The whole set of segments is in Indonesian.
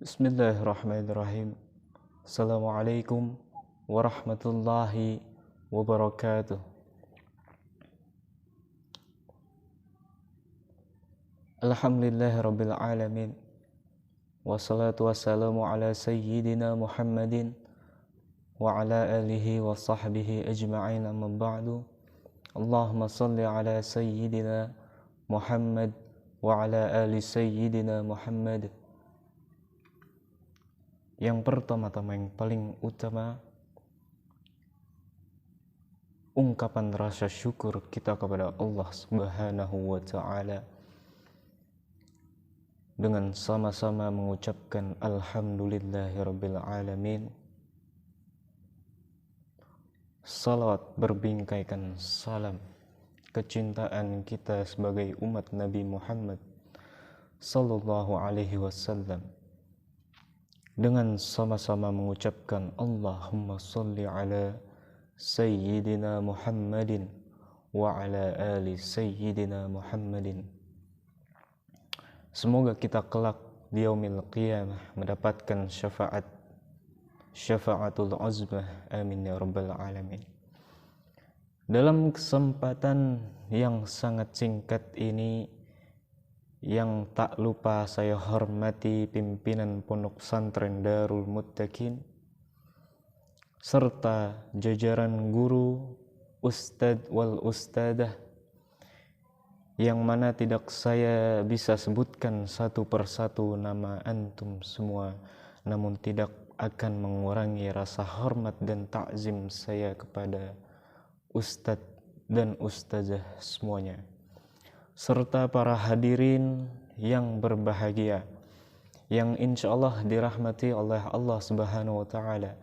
Bismillahirrahmanirrahim. Assalamualaikum warahmatullahi wabarakatuh. Alhamdulillahirabbil alamin. Wassalatu wassalamu ala sayyidina Muhammadin wa ala alihi wa sahbihi ajma'in, amma ba'du. Allahumma salli ala sayyidina Muhammad wa ala ali sayyidina Muhammad. Yang pertama-tama, yang paling utama, ungkapan rasa syukur kita kepada Allah Subhanahu wa ta'ala dengan sama-sama mengucapkan Alhamdulillahirabbil alamin. Salawat berbingkaikan salam kecintaan kita sebagai umat Nabi Muhammad sallallahu alaihi wasallam dengan sama-sama mengucapkan Allahumma salli ala Sayyidina Muhammadin wa ala ali Sayyidina Muhammadin. Semoga kita kelak di yaumil qiyamah mendapatkan syafaatul uzmah, amin ya rabbal alamin. Dalam kesempatan yang sangat singkat ini, yang tak lupa saya hormati pimpinan Pondok Pesantren Darul Muttaqin serta jajaran guru, ustadz wal ustadzah, yang mana tidak saya bisa sebutkan satu persatu nama antum semua, namun tidak akan mengurangi rasa hormat dan takzim saya kepada ustadz dan ustadzah semuanya, serta para hadirin yang berbahagia, yang insya Allah dirahmati oleh Allah Subhanahu wa ta'ala,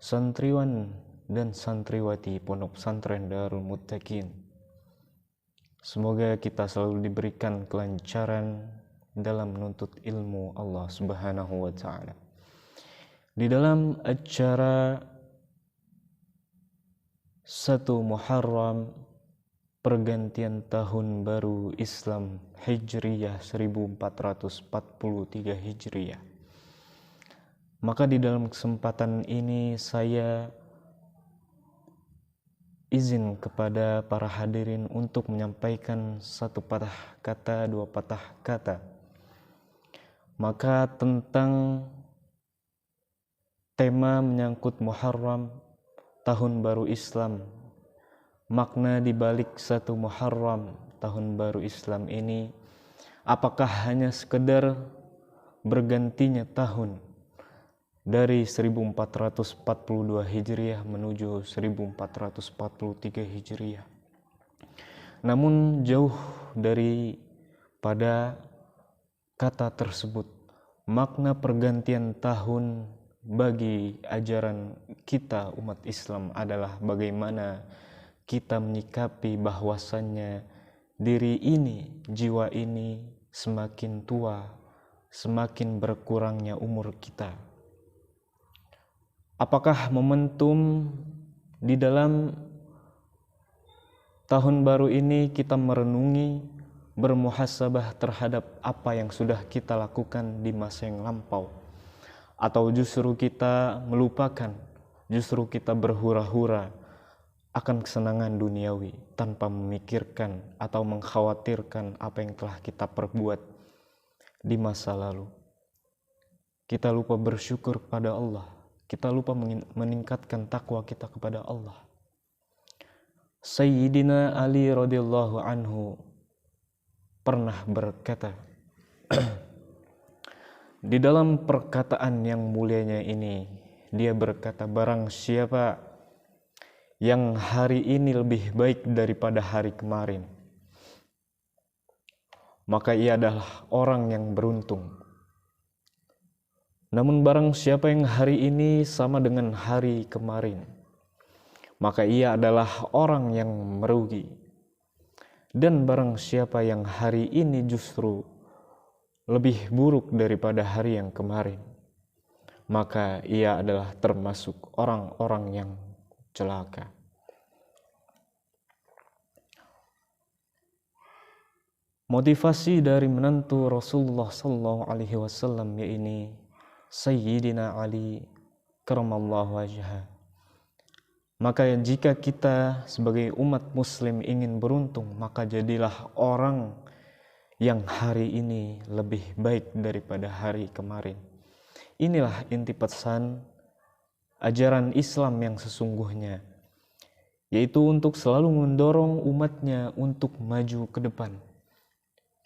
santriwan dan santriwati Pondok Pesantren Darul Muttaqin. Semoga kita selalu diberikan kelancaran dalam menuntut ilmu Allah Subhanahu wa ta'ala. Di dalam acara 1 Muharram, pergantian tahun baru Islam Hijriyah 1443 Hijriyah, maka di dalam kesempatan ini saya izin kepada para hadirin untuk menyampaikan satu patah kata, dua patah kata, maka tentang tema menyangkut Muharram, tahun baru Islam. Makna di balik 1 Muharram, tahun baru Islam ini, apakah hanya sekedar bergantinya tahun dari 1442 Hijriah menuju 1443 Hijriah. Namun jauh daripada kata tersebut, makna pergantian tahun bagi ajaran kita umat Islam adalah bagaimana kita menyikapi bahwasannya diri ini, jiwa ini semakin tua, semakin berkurangnya umur kita. Apakah momentum di dalam tahun baru ini kita merenungi, bermuhasabah terhadap apa yang sudah kita lakukan di masa yang lampau, atau justru kita melupakan, justru kita berhura-hura akan kesenangan duniawi tanpa memikirkan atau mengkhawatirkan apa yang telah kita perbuat di masa lalu. Kita lupa bersyukur kepada Allah, kita lupa meningkatkan takwa kita kepada Allah. Sayyidina Ali radhiyallahu anhu pernah berkata di dalam perkataan yang mulianya ini, dia berkata, barang siapa yang hari ini lebih baik daripada hari kemarin, maka ia adalah orang yang beruntung. Namun barang siapa yang hari ini sama dengan hari kemarin, maka ia adalah orang yang merugi. Dan barang siapa yang hari ini justru lebih buruk daripada hari yang kemarin, maka ia adalah termasuk orang-orang yang celaka. Motivasi dari menantu Rasulullah sallallahu alaihi wasallam ini Sayyidina Ali karamallahu wajhah. Maka jika kita sebagai umat muslim ingin beruntung, maka jadilah orang yang hari ini lebih baik daripada hari kemarin. Inilah inti pesan ajaran Islam yang sesungguhnya, yaitu untuk selalu mendorong umatnya untuk maju ke depan,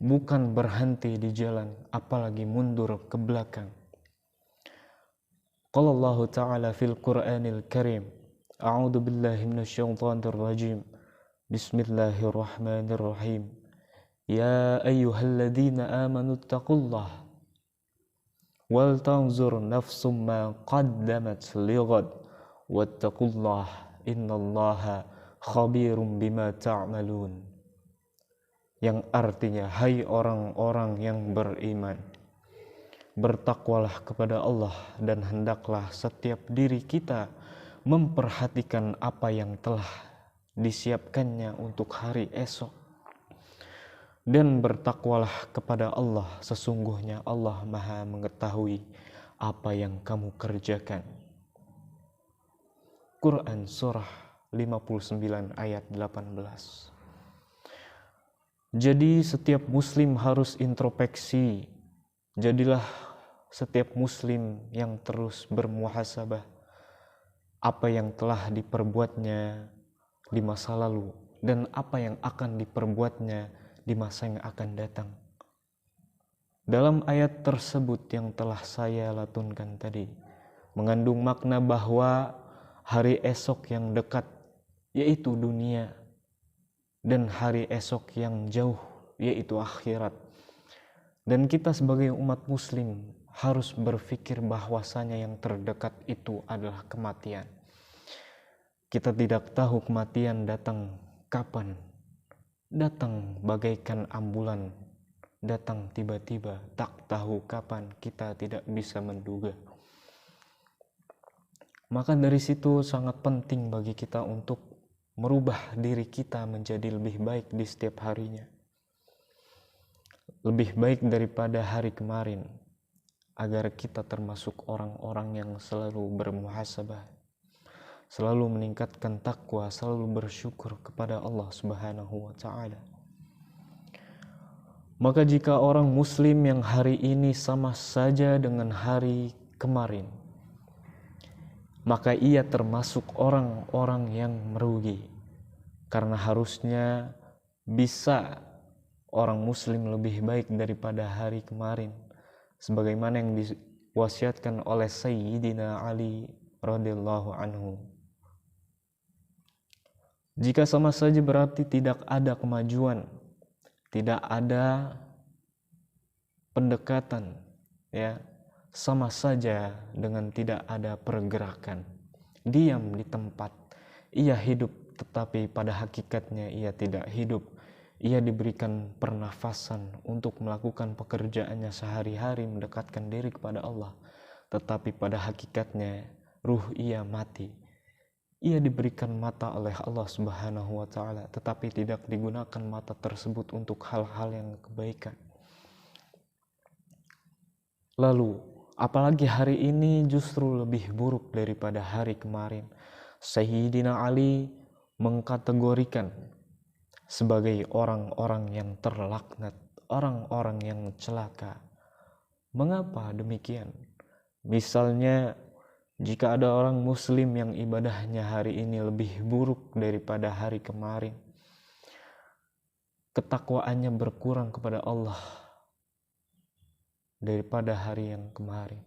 bukan berhenti di jalan, apalagi mundur ke belakang. Qala Allah Ta'ala fil Qur'anil Karim, A'udzu billahi minasyaitonir rajim. Bismillahirrahmanirrahim. Ya ayyuhalladzina amanu taqullaha wal tanzur nafsum ma qaddamat lighad wattaqullaha innallaha khabirum bima ta'malun. Yang artinya, hai orang-orang yang beriman, bertakwalah kepada Allah dan hendaklah setiap diri kita memperhatikan apa yang telah disiapkannya untuk hari esok. Dan bertakwalah kepada Allah, sesungguhnya Allah Maha mengetahui apa yang kamu kerjakan. Quran Surah 59 ayat 18. Jadi setiap muslim harus introspeksi. Jadilah setiap muslim yang terus bermuhasabah apa yang telah diperbuatnya di masa lalu dan apa yang akan diperbuatnya di masa yang akan datang. Dalam ayat tersebut yang telah saya latunkan tadi, mengandung makna bahwa hari esok yang dekat, yaitu dunia, dan hari esok yang jauh, yaitu akhirat. Dan kita sebagai umat muslim harus berpikir bahwasanya yang terdekat itu adalah kematian. Kita tidak tahu kematian datang kapan, datang bagaikan ambulan, datang tiba-tiba, tak tahu kapan, kita tidak bisa menduga. Maka dari situ sangat penting bagi kita untuk merubah diri kita menjadi lebih baik di setiap harinya. Lebih baik daripada hari kemarin, agar kita termasuk orang-orang yang selalu bermuhasabah, selalu meningkatkan takwa, selalu bersyukur kepada Allah Subhanahu wa Ta'ala. Maka jika orang muslim yang hari ini sama saja dengan hari kemarin, maka ia termasuk orang-orang yang merugi. Karena harusnya bisa orang muslim lebih baik daripada hari kemarin, sebagaimana yang diwasiatkan oleh Sayyidina Ali radhiyallahu anhu. Jika sama saja berarti tidak ada kemajuan, tidak ada pendekatan, ya, sama saja dengan tidak ada pergerakan. Diam di tempat, ia hidup tetapi pada hakikatnya ia tidak hidup. Ia diberikan pernafasan untuk melakukan pekerjaannya sehari-hari, mendekatkan diri kepada Allah, tetapi pada hakikatnya ruh ia mati. Ia diberikan mata oleh Allah Subhanahu wa Ta'ala, tetapi tidak digunakan mata tersebut untuk hal-hal yang kebaikan. Lalu, apalagi hari ini justru lebih buruk daripada hari kemarin. Sayyidina Ali mengkategorikan sebagai orang-orang yang terlaknat, orang-orang yang celaka. Mengapa demikian? Misalnya, jika ada orang muslim yang ibadahnya hari ini lebih buruk daripada hari kemarin, ketakwaannya berkurang kepada Allah daripada hari yang kemarin,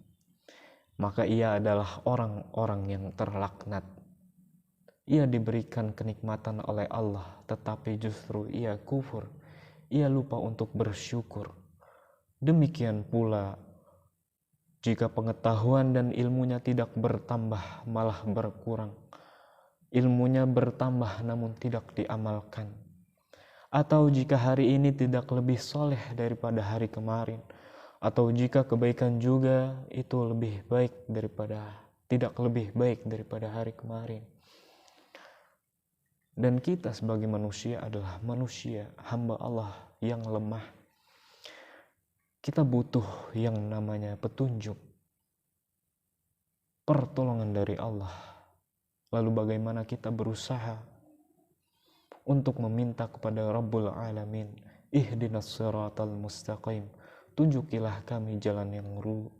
maka ia adalah orang-orang yang terlaknat. Ia diberikan kenikmatan oleh Allah, tetapi justru ia kufur, ia lupa untuk bersyukur. Demikian pula jika pengetahuan dan ilmunya tidak bertambah, malah berkurang. Ilmunya bertambah namun tidak diamalkan. Atau jika hari ini tidak lebih soleh daripada hari kemarin, atau jika kebaikan juga itu lebih baik daripada, tidak lebih baik daripada hari kemarin. Dan kita sebagai manusia adalah manusia, hamba Allah yang lemah. Kita butuh yang namanya petunjuk. pertolongan dari Allah. Lalu bagaimana kita berusaha untuk meminta kepada Rabbul Alamin, ihdinas siratal mustaqim, tunjukilah kami jalan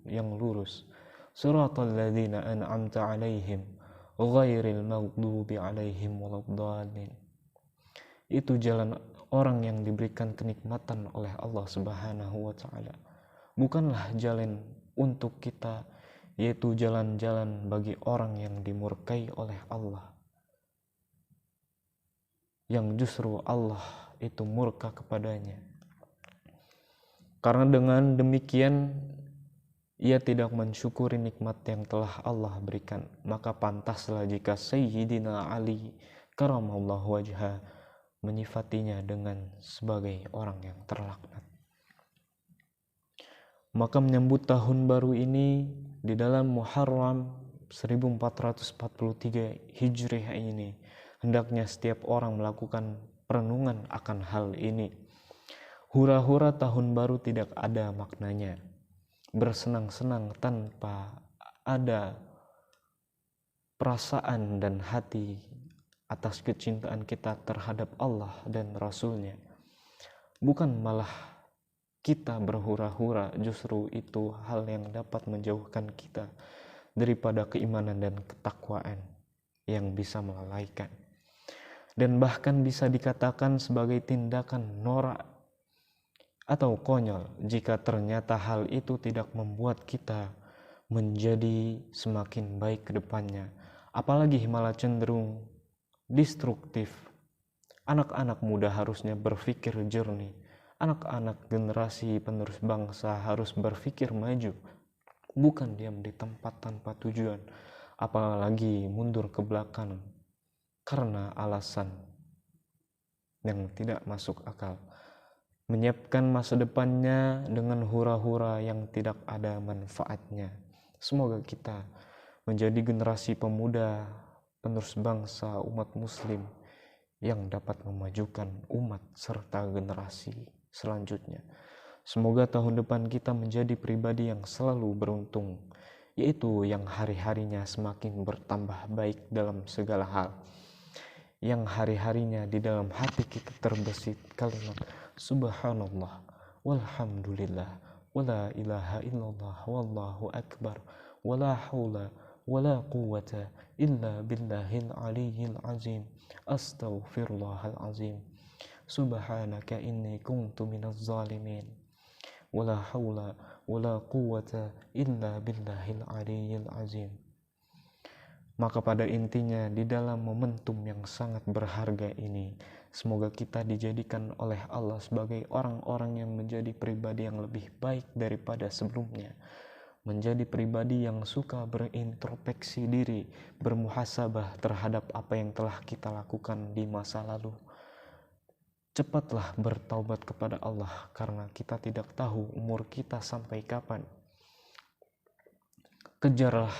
yang lurus, siratal ladzina an'amta alaihim ghairil maghdubi alaihim waladdallin. Itu jalan orang yang diberikan kenikmatan oleh Allah Subhanahu wa taala. Bukanlah jalan untuk kita, yaitu jalan-jalan bagi orang yang dimurkai oleh Allah, yang justru Allah itu murka kepadanya. Karena dengan demikian ia tidak mensyukuri nikmat yang telah Allah berikan, maka pantaslah jika Sayyidina Ali karamallahu wajha menyifatinya dengan sebagai orang yang terlaknat. Maka menyambut tahun baru ini di dalam Muharram 1443 Hijriah ini, hendaknya setiap orang melakukan perenungan akan hal ini. Hura-hura tahun baru tidak ada maknanya. Bersenang-senang tanpa ada perasaan dan hati atas kecintaan kita terhadap Allah dan Rasul-Nya. Bukan malah kita berhura-hura, justru itu hal yang dapat menjauhkan kita daripada keimanan dan ketakwaan yang bisa melalaikan. Dan bahkan bisa dikatakan sebagai tindakan norak atau konyol jika ternyata hal itu tidak membuat kita menjadi semakin baik ke depannya, apalagi malah cenderung destruktif. Anak-anak muda harusnya berpikir jernih. Anak-anak generasi penerus bangsa harus berpikir maju, bukan diam di tempat tanpa tujuan, apalagi mundur ke belakang karena alasan yang tidak masuk akal. Menyiapkan masa depannya dengan hura-hura yang tidak ada manfaatnya. Semoga kita menjadi generasi pemuda penerus bangsa umat muslim yang dapat memajukan umat serta generasi selanjutnya. Semoga tahun depan kita menjadi pribadi yang selalu beruntung, yaitu yang hari-harinya semakin bertambah baik dalam segala hal, yang hari-harinya di dalam hati kita terbesit kalimat subhanallah walhamdulillah wala ilaha illallah wallahu akbar wala haula wala quwwata illa billahil aliyyil azim astaghfirullahal azim subhanaka inni kuntu minaz zalimin wala haula wala quwwata illa billahil aliyyil azim. Maka pada intinya di dalam momentum yang sangat berharga ini, semoga kita dijadikan oleh Allah sebagai orang-orang yang menjadi pribadi yang lebih baik daripada sebelumnya, menjadi pribadi yang suka berintrospeksi diri, bermuhasabah terhadap apa yang telah kita lakukan di masa lalu. Cepatlah bertaubat kepada Allah karena kita tidak tahu umur kita sampai kapan. Kejarlah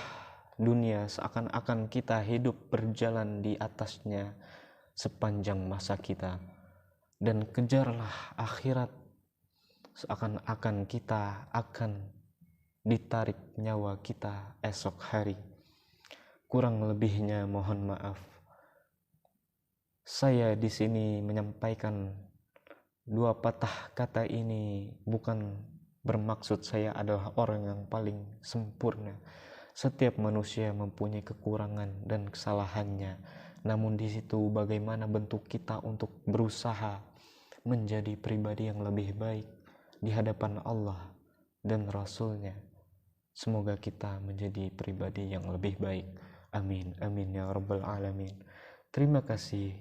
dunia seakan-akan kita hidup berjalan di atasnya sepanjang masa kita, dan kejarlah akhirat seakan-akan kita akan ditarik nyawa kita esok hari. Kurang lebihnya mohon maaf. Saya di sini menyampaikan dua patah kata ini bukan bermaksud saya adalah orang yang paling sempurna. Setiap manusia mempunyai kekurangan dan kesalahannya. Namun di situ bagaimana bentuk kita untuk berusaha menjadi pribadi yang lebih baik di hadapan Allah dan Rasul-Nya. Semoga kita menjadi pribadi yang lebih baik. Amin. Amin ya Rabbal Alamin. Terima kasih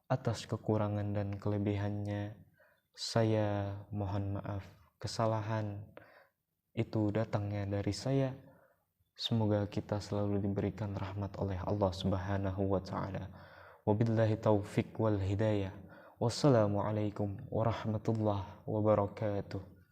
atas kekurangan dan kelebihannya. Saya mohon maaf. Kesalahan itu datangnya dari saya. Semoga kita selalu diberikan rahmat oleh Allah Subhanahu wa taala. Wabillahi taufik wal hidayah. Wassalamualaikum warahmatullahi wabarakatuh.